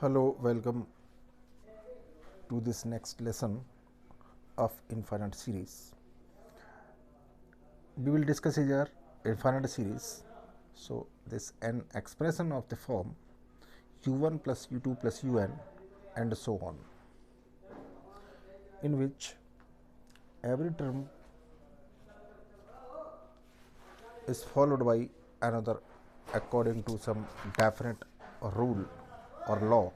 Hello, welcome to this next lesson of infinite series. We will discuss here infinite series. So, this an expression of the form u1 plus u2 plus un and so on, in which every term is followed by another according to some definite rule or law.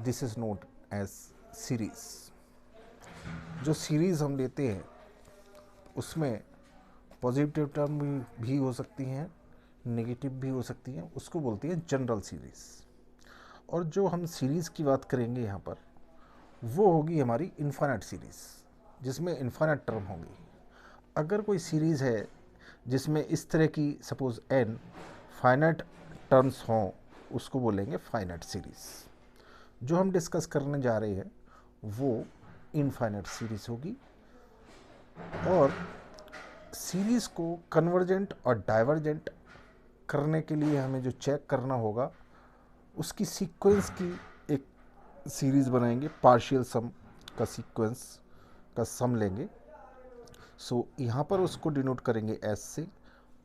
This is known as series. जो series हम लेते हैं उसमें positive term भी हो सकती हैं, negative भी हो सकती हैं, उसको बोलते हैं जनरल सीरीज़। और जो हम सीरीज़ की बात करेंगे यहाँ पर वो होगी हमारी इन्फाइनाइट सीरीज़, जिसमें इन्फाइनाइट टर्म होंगी। अगर कोई सीरीज़ है जिसमें इस तरह की सपोज n फाइनाइट टर्म्स हों, उसको बोलेंगे फाइनाइट सीरीज़। जो हम डिस्कस करने जा रहे हैं वो इनफाइनाइट सीरीज़ होगी। और सीरीज़ को कन्वर्जेंट और डाइवर्जेंट करने के लिए हमें जो चेक करना होगा उसकी सीक्वेंस की एक सीरीज़ बनाएंगे, पार्शियल सम का सीक्वेंस का सम लेंगे। सो यहाँ पर उसको डिनोट करेंगे एस से,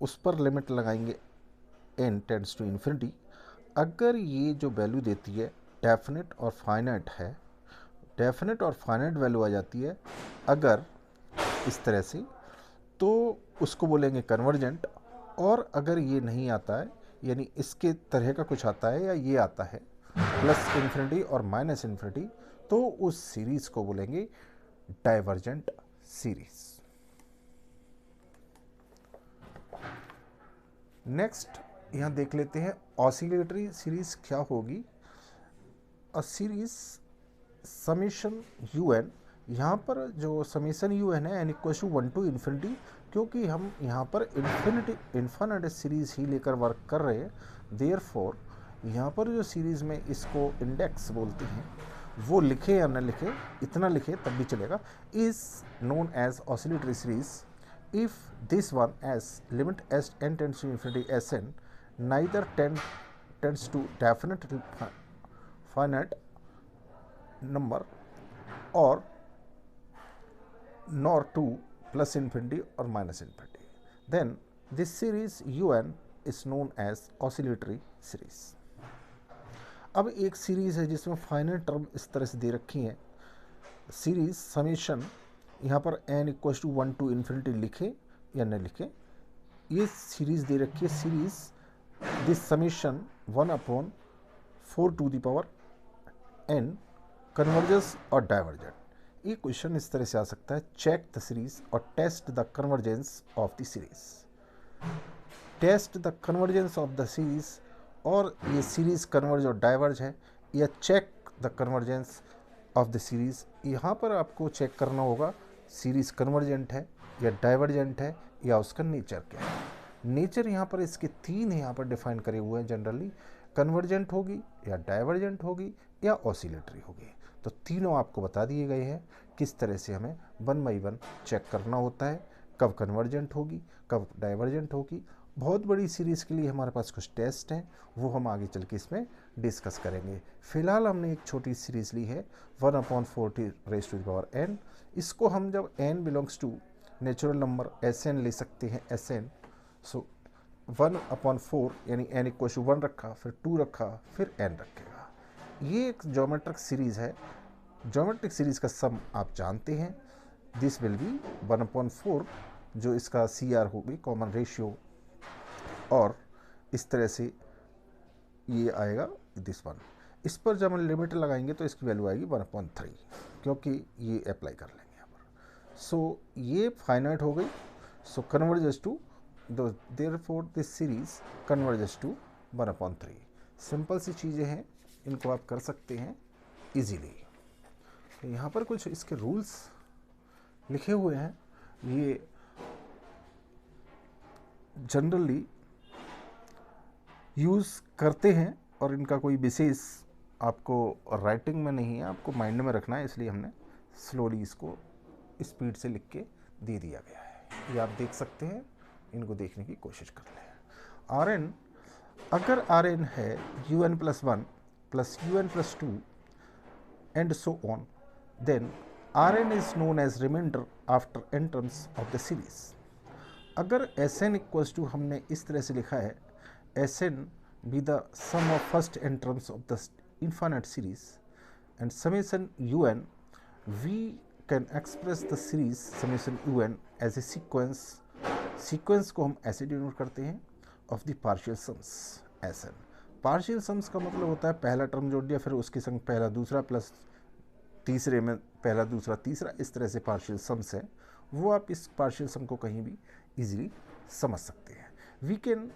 उस पर लिमिट लगाएंगे n टेंड्स टू इन्फिनिटी। अगर ये जो वैल्यू देती है डेफिनेट और फाइनाइट है, डेफिनेट और फाइनाइट वैल्यू आ जाती है अगर इस तरह से, तो उसको बोलेंगे कन्वर्जेंट। और अगर ये नहीं आता है, यानी इसके तरह का कुछ आता है या ये आता है प्लस इन्फिनिटी और माइनस इन्फिनिटी, तो उस सीरीज़ को बोलेंगे डाइवर्जेंट सीरीज़। नेक्स्ट यहाँ देख लेते हैं ऑसिलेटरी सीरीज़ क्या होगी। A series summation u n, यहाँ पर जो समेशन यू एन है n equal to 1 to infinity, क्योंकि हम यहाँ पर इन्फिनिट सीरीज़ ही लेकर वर्क कर रहे हैं। देयरफॉर यहाँ पर जो सीरीज़ में इसको इंडेक्स बोलते हैं वो लिखे या न लिखे, इतना लिखे तब भी चलेगा, is known as oscillatory series if this one as limit as n tends to infinity Sn neither tends to definite finite number or nor to plus infinity or minus infinity, then this series un is known as oscillatory series. अब एक series है जिसमें finite term इस तरह से दे रखी हैं, series summation यहाँ पर n equals to 1 to infinity लिखे या न लिखे, ये सीरीज़ दे रखी है। Series this summation 1 upon 4 to the power n convergence और डाइवर्जेंट। ये क्वेश्चन इस तरह से आ सकता है, चेक द सीरीज और test the convergence of the series. Test the convergence of the series, और ये सीरीज कन्वर्ज और डाइवर्ज है, या check the convergence of the series. यहाँ पर आपको चेक करना होगा सीरीज़ कन्वर्जेंट है या डाइवर्जेंट है या उसका नेचर क्या है। नेचर यहाँ पर इसके तीन यहाँ पर डिफाइन करे हुए हैं जनरली, कन्वर्जेंट होगी या डाइवर्जेंट होगी या ऑसिलेटरी होगी। तो तीनों आपको बता दिए गए हैं किस तरह से हमें 1 बाई 1 चेक करना होता है, कब कन्वर्जेंट होगी कब डाइवर्जेंट होगी। बहुत बड़ी सीरीज़ के लिए हमारे पास कुछ टेस्ट हैं, वो हम आगे चल के इसमें डिस्कस करेंगे। फिलहाल हमने एक छोटी सीरीज़ ली है 1 upon 4 raise to the power n। इसको हम जब n belongs to natural number Sn ले सकते हैं, Sn। सो 1 अपॉन 4 यानी n इक्वल टू 1 रखा, फिर 2 रखा, फिर n रखेगा। ये एक ज्योमेट्रिक सीरीज़ है। ज्योमेट्रिक सीरीज़ का सम आप जानते हैं, दिस विल बी 1 अपॉन 4, जो इसका CR होगी कॉमन रेशियो, और इस तरह से ये आएगा दिस वन। इस पर जब हम लिमिट लगाएंगे तो इसकी वैल्यू आएगी 1/3, क्योंकि ये अप्लाई कर लेंगे यहाँ पर। सो ये फाइनाइट हो गई। So converges to therefore this series converges to 1/3। Simple सी चीज़ें हैं, इनको आप कर सकते हैं इजीली। तो यहाँ पर कुछ इसके रूल्स लिखे हुए हैं, ये जनरली यूज़ करते हैं और इनका कोई विशेष आपको राइटिंग में नहीं है, आपको माइंड में रखना है, इसलिए हमने स्लोली इसको स्पीड से लिख के दे दिया गया है। ये आप देख सकते हैं, इनको देखने की कोशिश कर लें। Rn, अगर Rn है un plus 1 plus un plus 2 and so on, then Rn is known as remainder after n terms of the series. अगर Sn इक्वल्स टू हमने इस तरह से लिखा है, Sn be the sum of first n terms of the infinite series and summation un, we can express the series summation un as a sequence को हम ऐसे डिनोट करते हैं of the partial sums Sn. Partial sums का मतलब होता है पहला टर्म जोड़ दिया, फिर उसके संग पहला दूसरा प्लस तीसरे में पहला दूसरा तीसरा, इस तरह से पार्शियल सम्स है, वो आप इस पार्शियल सम को कहीं भी इजीली समझ सकते हैं. We can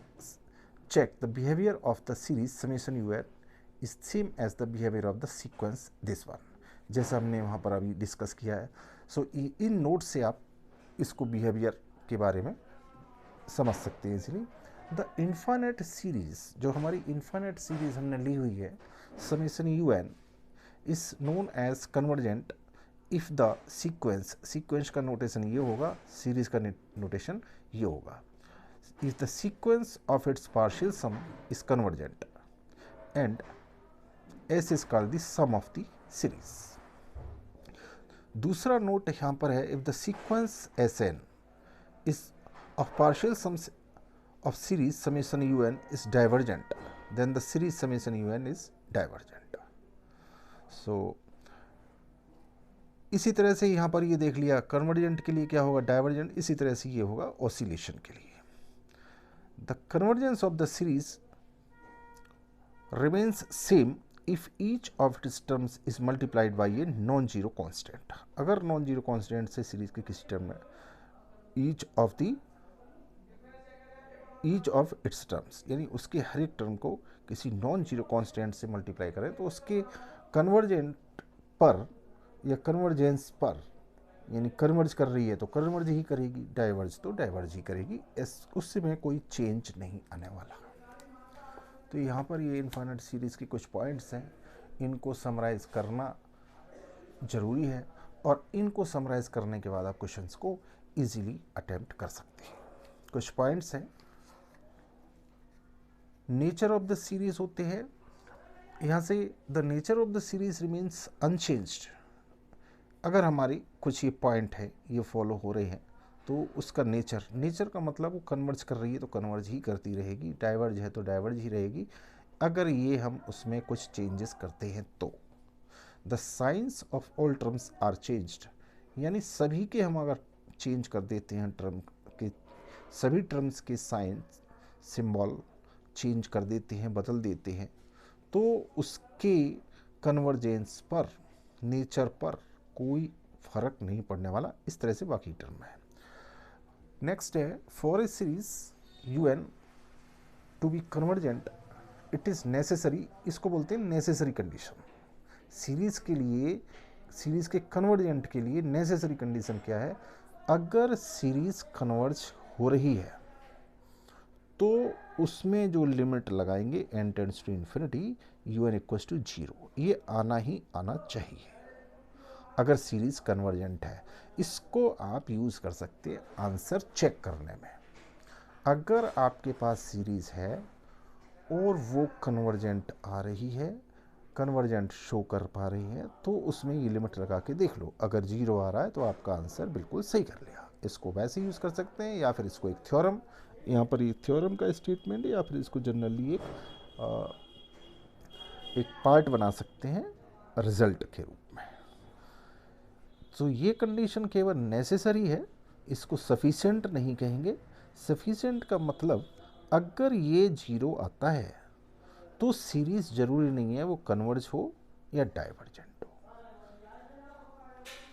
check the behaviour of the series summation u n is same as the behaviour of the sequence this one, जैसा हमने वहाँ पर अभी डिस्कस किया है. सो इन नोट से आप इसको बिहेवियर के बारे में समझ सकते हैं इजीली. द इन्फाइनाइट सीरीज, जो हमारी इन्फाइनाइट सीरीज हमने ली हुई है, summation u n is known as convergent if the sequence का नोटेशन ये होगा, सीरीज का नोटेशन ये होगा. If the sequence of its partial sum is convergent and s is called the sum of the series. दूसरा note यहाँ पर है, if the sequence s n is of partial sums of series summation un is divergent, then the series summation un is divergent. So इसी तरह से यहाँ पर ये देख लिया कन्वर्जेंट के लिए क्या होगा, डाइवर्जेंट. इसी तरह से ये होगा ऑसिलेशन के लिए. The convergence of the series remains same if each of its terms is multiplied by a non zero constant. अगर नॉन जीरो कॉन्स्टेंट से सीरीज के किसी टर्म में ईच ऑफ इट्स टर्म्स, यानी उसके हर एक टर्म को किसी नॉन जीरो कांस्टेंट से मल्टीप्लाई करें तो उसके कन्वर्जेंट पर या कन्वर्जेंस पर, यानी कन्वर्ज कर रही है तो कन्वर्ज ही करेगी, डाइवर्ज तो डाइवर्ज ही करेगी, उससे में कोई चेंज नहीं आने वाला. तो यहाँ पर ये इनफाइनाइट सीरीज़ की कुछ पॉइंट्स हैं, इनको समराइज़ करना ज़रूरी है और इनको समराइज करने के बाद आप क्वेश्चंस को इजीली अटेम्प्ट कर सकते हैं. कुछ पॉइंट्स हैं. नेचर ऑफ द सीरीज होते हैं, यहाँ से the nature of the series remains unchanged. अगर हमारी कुछ ये पॉइंट है ये फॉलो हो रहे हैं तो उसका नेचर का मतलब वो कन्वर्ज कर रही है तो कन्वर्ज ही करती रहेगी, डाइवर्ज है तो डाइवर्ज ही रहेगी. अगर ये हम उसमें कुछ चेंजेस करते हैं तो the signs of all terms are changed, यानी सभी के हम अगर चेंज कर देते हैं टर्म के, सभी टर्म्स के साइन सिंबल चेंज कर देते हैं, बदल देते हैं, तो उसके कन्वर्जेंस पर, नेचर पर कोई फर्क नहीं पड़ने वाला. इस तरह से बाकी टर्म है. नेक्स्ट है, for a series u n to be convergent it is necessary, इसको बोलते हैं नेसेसरी कंडीशन. सीरीज के लिए, सीरीज के कन्वर्जेंट के लिए नेसेसरी कंडीशन क्या है, अगर सीरीज कन्वर्ज हो रही है तो उसमें जो लिमिट लगाएंगे n tends to infinity un equals to 0, ये आना ही आना चाहिए अगर सीरीज कन्वर्जेंट है. इसको आप यूज़ कर सकते हैं आंसर चेक करने में. अगर आपके पास सीरीज है और वो कन्वर्जेंट आ रही है, कन्वर्जेंट शो कर पा रही है, तो उसमें ये लिमिट लगा के देख लो. अगर 0 आ रहा है तो आपका आंसर बिल्कुल सही कर लिया. इसको वैसे यूज़ कर सकते हैं या फिर इसको एक थ्योरम, यहाँ पर ये थ्योरम का स्टेटमेंट है, या फिर इसको जनरली एक पार्ट बना सकते हैं रिजल्ट के रूप में. तो ये कंडीशन केवल नेसेसरी है, इसको सफिशिएंट नहीं कहेंगे. सफिशिएंट का मतलब अगर ये 0 आता है तो सीरीज जरूरी नहीं है वो कन्वर्ज हो या डाइवर्जेंट हो,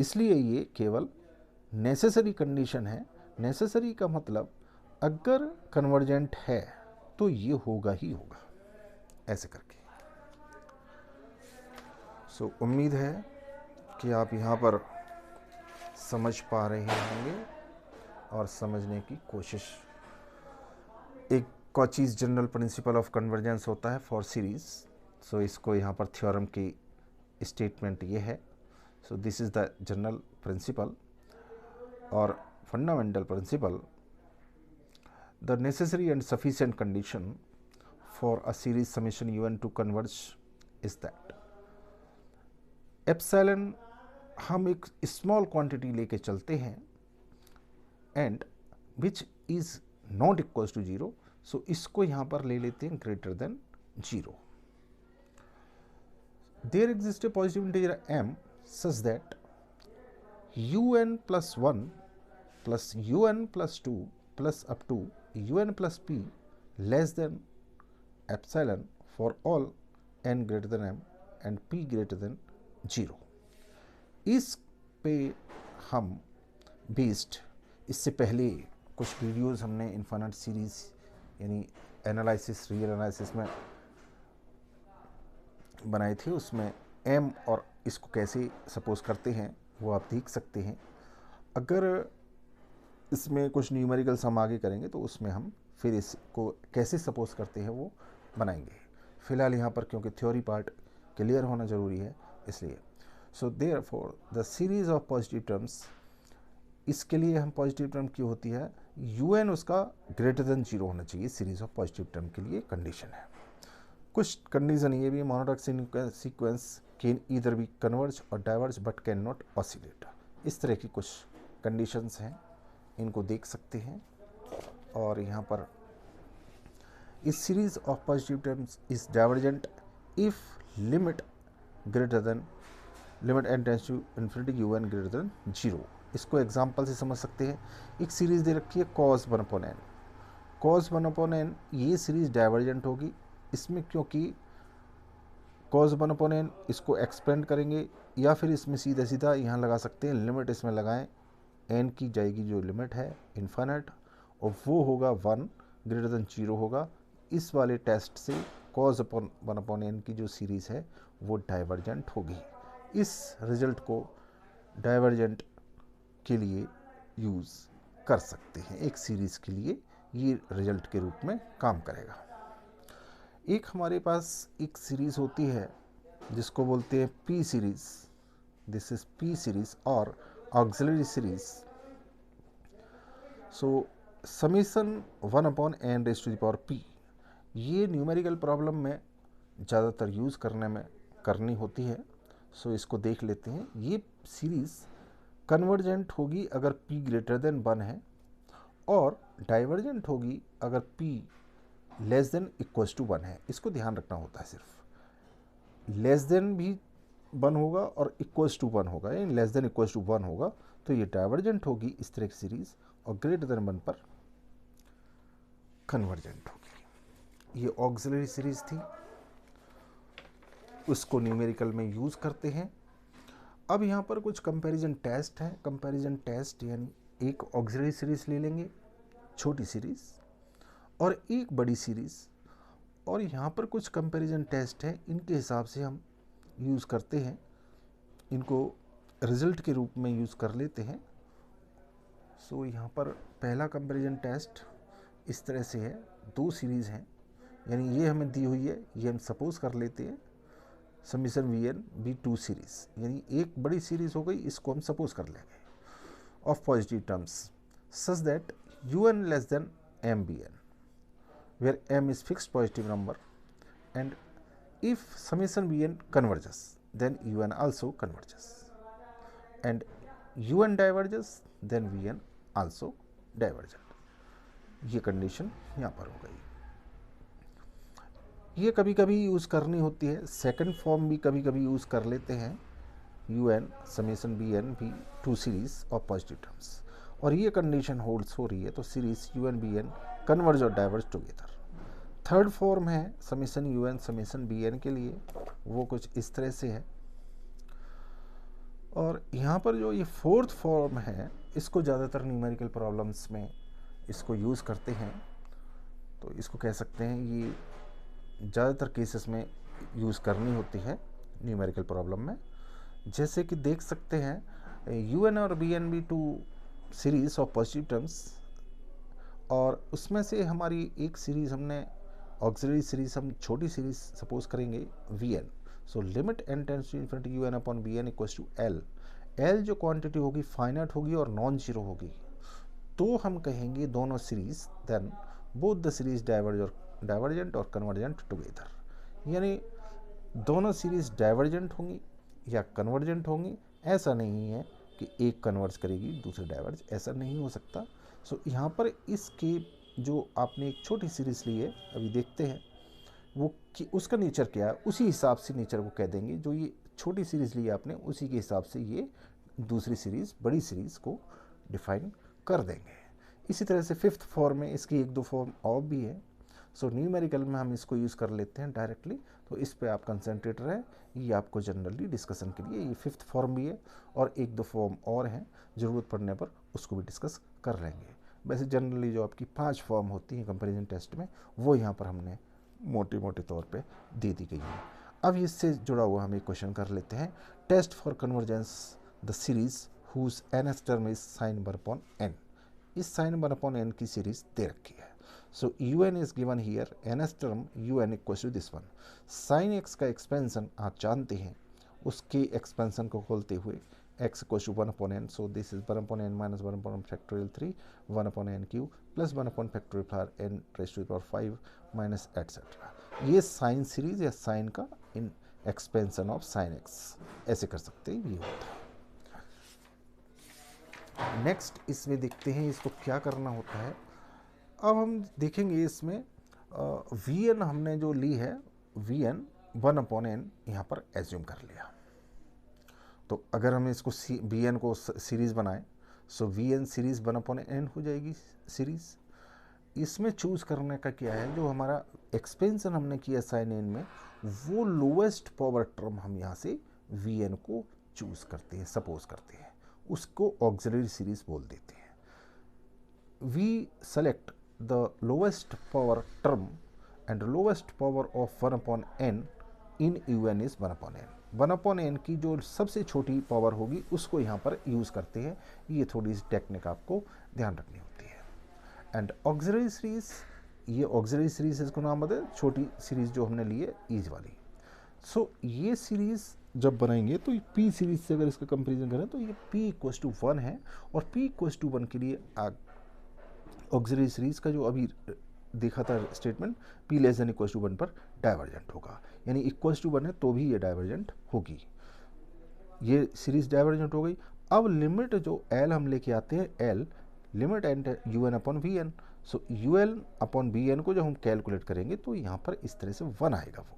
इसलिए ये केवल नेसेसरी कंडीशन है. नेसेसरी का मतलब अगर कन्वर्जेंट है तो ये होगा ही होगा, ऐसे करके. सो उम्मीद है कि आप यहाँ पर समझ पा रहे होंगे और समझने की कोशिश. एक Cauchy's general principle of convergence होता है फॉर सीरीज. सो इसको यहाँ पर थ्योरम की स्टेटमेंट ये है. So this is the general principle और fundamental principle. The necessary and sufficient condition for a series summation un to converge is that epsilon हम एक स्मॉल क्वांटिटी लेके चलते हैं and which is not equals to zero, so इसको यहां पर ले लेते हैं greater than zero. There exist a positive integer m such that un plus 1 plus un plus 2 plus up to un plus p less than epsilon for all n greater than m and p greater than 0. इस पे हम based इससे पहले कुछ videos हमने infinite series यानी analysis real analysis में बनाए थे, उसमें m और इसको कैसे सपोज करते हैं वो आप देख सकते हैं. अगर इसमें कुछ न्यूमेरिकल्स हम आगे करेंगे तो उसमें हम फिर इसको कैसे सपोज करते हैं वो बनाएंगे. फिलहाल यहाँ पर क्योंकि थ्योरी पार्ट क्लियर होना ज़रूरी है इसलिए. So therefore the series of positive terms, इसके लिए हम पॉजिटिव टर्म की होती है un उसका ग्रेटर देन जीरो होना चाहिए. सीरीज ऑफ पॉजिटिव टर्म के लिए कंडीशन है. कुछ कंडीशन ये भी monotonic sequence can either be converge और diverge but can not oscillate. इस तरह की कुछ कंडीशंस हैं, इनको देख सकते हैं. और यहाँ पर इस series of positive terms is divergent if limit greater than limit n tends to infinity un greater than zero. इसको एग्जांपल से समझ सकते हैं. एक सीरीज दे रखी है cos 1 upon n. cos 1 upon n ये सीरीज डाइवर्जेंट होगी इसमें, क्योंकि cos 1 अपॉन n इसको एक्सपेंड करेंगे या फिर इसमें सीधा सीधा यहाँ लगा सकते हैं लिमिट इसमें लगाएं, n की जाएगी जो लिमिट है इन्फिनिट और वो होगा 1 ग्रेटर देन जीरो होगा. इस वाले टेस्ट से cos 1 अपॉन n की जो सीरीज़ है वो डाइवर्जेंट होगी. इस रिजल्ट को डाइवर्जेंट के लिए यूज़ कर सकते हैं. एक सीरीज़ के लिए ये रिजल्ट के रूप में काम करेगा. एक हमारे पास एक सीरीज़ होती है जिसको बोलते हैं P series. This is P series और auxiliary series. So summation 1 upon n raise to the power p, ये न्यूमेरिकल प्रॉब्लम में ज़्यादातर यूज़ करनी होती है. सो इसको देख लेते हैं. ये सीरीज़ कन्वर्जेंट होगी अगर p ग्रेटर देन 1 है और डाइवर्जेंट होगी अगर p less than equals to 1 है. इसको ध्यान रखना होता है. सिर्फ लेस देन भी 1 होगा और इक्वल्स टू 1 होगा, यानी लेस देन इक्वल्स टू 1 होगा तो ये डाइवर्जेंट होगी इस तरह की सीरीज़ और ग्रेटर देन 1 पर कन्वर्जेंट होगी. ये ऑक्सिलरी सीरीज़ थी, उसको न्यूमेरिकल में यूज़ करते हैं. अब यहाँ पर कुछ कंपैरिजन टेस्ट है. कंपैरिजन टेस्ट यानी एक ऑक्सिलरी सीरीज़ ले लेंगे, छोटी सीरीज़, और एक बड़ी सीरीज़, और यहाँ पर कुछ कंपैरिजन टेस्ट है. इनके हिसाब से हम यूज़ करते हैं, इनको रिज़ल्ट के रूप में यूज़ कर लेते हैं. सो यहाँ पर पहला कंपैरिजन टेस्ट इस तरह से है. दो सीरीज़ हैं, यानी ये हमें दी हुई है, ये हम सपोज कर लेते हैं summation v n be two series, यानी एक बड़ी सीरीज़ हो गई, इसको हम सपोज कर लेंगे of positive terms such that un less than mbn where m is fixed positive number and if summation vn converges then un also converges and un diverges then vn also divergent. ये condition यहाँ पर हो गई. ये कभी कभी use करनी होती है. सेकंड फॉर्म भी कभी कभी यूज़ कर लेते हैं un समेशन bn भी two series of positive terms, और ये कंडीशन होल्ड्स हो रही है तो सीरीज़ un bn कन्वर्ज और डाइवर्ज टुगेदर. थर्ड फॉर्म है समेशन un समेशन bn के लिए, वो कुछ इस तरह से है. और यहाँ पर जो ये फोर्थ फॉर्म है इसको ज़्यादातर न्यूमेरिकल प्रॉब्लम्स में इसको यूज़ करते हैं. तो इसको कह सकते हैं ये ज़्यादातर केसेस में यूज़ करनी होती है न्यूमेरिकल प्रॉब्लम में. जैसे कि देख सकते हैं un और bn भी two series of positive terms, और उसमें से हमारी एक सीरीज़ हमने ऑक्सिलरी सीरीज़ हम छोटी सीरीज़ सपोज करेंगे vn. So limit n tends to infinity un upon bn equals to l. l जो क्वांटिटी होगी फाइनाइट होगी और नॉन जीरो होगी, तो हम कहेंगे दोनों series then both the series divergent और कन्वर्जेंट टुगेदर. यानी दोनों सीरीज डाइवर्जेंट होंगी या कन्वर्जेंट होंगी, ऐसा नहीं है कि एक कन्वर्ज करेगी दूसरी डाइवर्ज, ऐसा नहीं हो सकता। सो यहाँ पर इसके जो आपने एक छोटी सीरीज ली है, अभी देखते हैं वो कि उसका नेचर क्या है, उसी हिसाब से नेचर को कह देंगे। जो ये छोटी सीरीज ली है आपने, उसी के हिसाब से ये दूसरी सीरीज बड़ी सीरीज को डिफाइन कर देंगे। इसी तरह से फिफ्थ फॉर्म में इसकी एक दो फॉर्म और भी है। सो न्यूमेरिकल में हम इसको यूज़ कर लेते हैं डायरेक्टली, तो इस पे आप कंसंट्रेट रहें। ये आपको जनरली डिस्कशन के लिए ये फिफ्थ फॉर्म भी है, और एक दो फॉर्म और हैं, ज़रूरत पड़ने पर उसको भी डिस्कस कर लेंगे। वैसे जनरली जो आपकी 5 फॉर्म होती हैं कंपैरिजन टेस्ट में, वो यहाँ पर हमने मोटे मोटे तौर पे दे दी गई है। अब इससे जुड़ा हुआ हम एक क्वेश्चन कर लेते हैं। Test for convergence the series whose nth term is sine 1/n। इस साइन 1/n की सीरीज दे रखी है। So un is given here, nth term un equal to this one. Sine x का एक्सपेंशन आप जानते हैं, उसके एक्सपेंशन को खोलते हुए x equal to 1/n, so this is 1/n minus 1 factorial 3 1/n cube plus 1 factorial n raise to the power 5 minus etcetera. ये sine series या साइन का in expansion of sine x ऐसे कर सकते हैं, ये होता है। नेक्स्ट इसमें देखते हैं इसको क्या करना होता है। अब हम देखेंगे इसमें वी एन हमने जो ली है, वी एन 1/n यहाँ पर एज्यूम कर लिया। तो अगर हम इसको वी एन को सीरीज बनाएं, so V N series 1/n हो जाएगी सीरीज। इसमें चूज़ करने का क्या है, जो हमारा एक्सपेंशन हमने किया साइन एन में, वो लोवेस्ट पावर टर्म हम यहाँ से वी एन को चूज़ करते हैं, सपोज करते हैं, उसको ऑक्सिलरी सीरीज बोल देते हैं। We select the lowest power term and lowest power of 1/n in u n is 1/n। 1/n की जो सबसे छोटी पावर होगी उसको यहाँ पर यूज़ करते हैं। ये थोड़ी सी टेक्निक आपको ध्यान रखनी होती है। एंड ऑक्सिलरी सीरीज, ये ऑक्सिलरी सीरीज इसको नाम बता, छोटी सीरीज जो हमने ली है ईज वाली। सो ये सीरीज जब बनाएंगे तो पी सीरीज से अगर इसका कंपेरिजन करें तो ये p इक्वल टू 1 है, और p इक्वल टू 1 के लिए ऑक्सिलरी सीरीज का जो अभी देखा था statement, p less than equal to 1 पर डाइवर्जेंट होगा, यानी इक्वल टू 1 है तो भी ये डाइवर्जेंट होगी। ये सीरीज डाइवर्जेंट हो गई। अब लिमिट जो l हम लेके आते हैं, l limit and u n upon v n. So u n upon v n को जब हम कैलकुलेट करेंगे तो यहाँ पर इस तरह से 1 आएगा। वो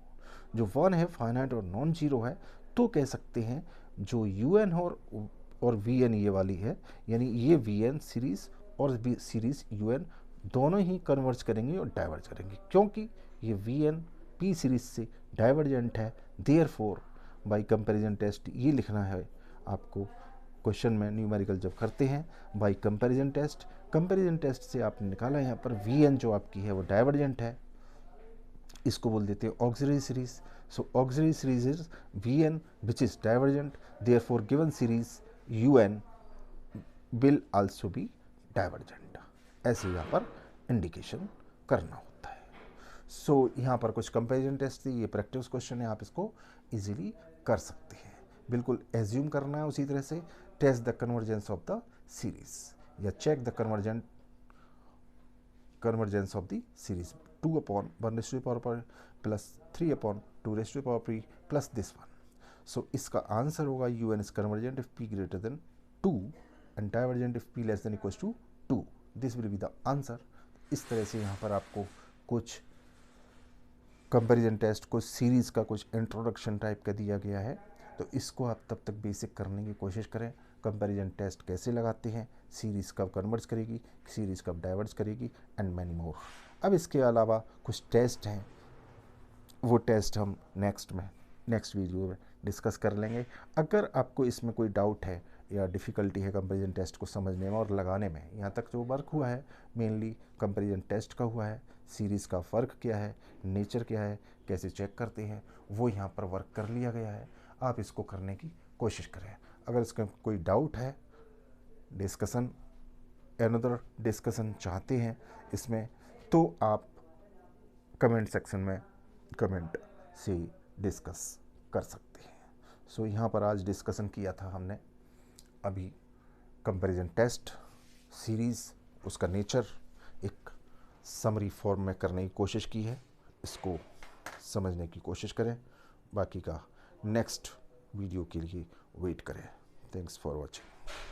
जो 1 है फाइनाइट और नॉन जीरो है, तो कह सकते हैं जो यू एन और वी एन ये वाली है, यानी ये वी एन सीरीज और सीरीज यू एन दोनों ही कन्वर्ज करेंगे और डाइवर्ज करेंगे, क्योंकि ये वी एन पी सीरीज से डाइवर्जेंट है। देयरफॉर बाय कंपैरिजन टेस्ट ये लिखना है आपको क्वेश्चन में, न्यूमेरिकल जब करते हैं by comparison test. Comparison test से आपने निकाला यहाँ पर वी एन जो आपकी है वो डाइवर्जेंट है, इसको बोल देते हैं auxiliary series. So auxiliary series is v n which is divergent, therefore given series u n will also be divergent. ऐसे यहाँ पर इंडिकेशन करना होता है। सो यहाँ पर कुछ कंपैरिजन टेस्ट थी, ये प्रैक्टिस क्वेश्चन है, आप इसको इजीली कर सकते हैं। बिल्कुल एज्यूम करना है उसी तरह से, test the convergence of the series या check the convergence of the series 2/1 plus 3/2 plus this one. So इसका आंसर होगा u n is convergent if p greater than 2 and divergent if p less than equal to 2। This will be the answer. इस तरह से यहाँ पर आपको कुछ comparison test, कुछ सीरीज़ का कुछ इंट्रोडक्शन टाइप का दिया गया है, तो इसको आप तब तक बेसिक करने की कोशिश करें। कंपैरिजन टेस्ट कैसे लगाते हैं, सीरीज़ कब कन्वर्ज करेगी, सीरीज़ कब डाइवर्ज करेगी, एंड मैनी मोर। अब इसके अलावा कुछ टेस्ट हैं, वो टेस्ट हम नेक्स्ट वीडियो में डिस्कस कर लेंगे। अगर आपको इसमें कोई डाउट है या डिफ़िकल्टी है कंपैरिजन टेस्ट को समझने में और लगाने में, यहाँ तक जो वर्क हुआ है मेनली कंपैरिजन टेस्ट का हुआ है। सीरीज़ का फ़र्क क्या है, नेचर क्या है, कैसे चेक करते हैं, वो यहाँ पर वर्क कर लिया गया है। आप इसको करने की कोशिश करें। अगर इसका कोई डाउट है, डिस्कशन अनदर डिस्कशन चाहते हैं इसमें, तो आप कमेंट सेक्शन में कमेंट से डिस्कस कर सकते हैं। सो यहाँ पर आज डिस्कशन किया था हमने अभी कंपैरिजन टेस्ट, सीरीज़, उसका नेचर एक समरी फॉर्म में करने की कोशिश की है। इसको समझने की कोशिश करें। बाकी का नेक्स्ट वीडियो के लिए वेट करें। Thanks for watching.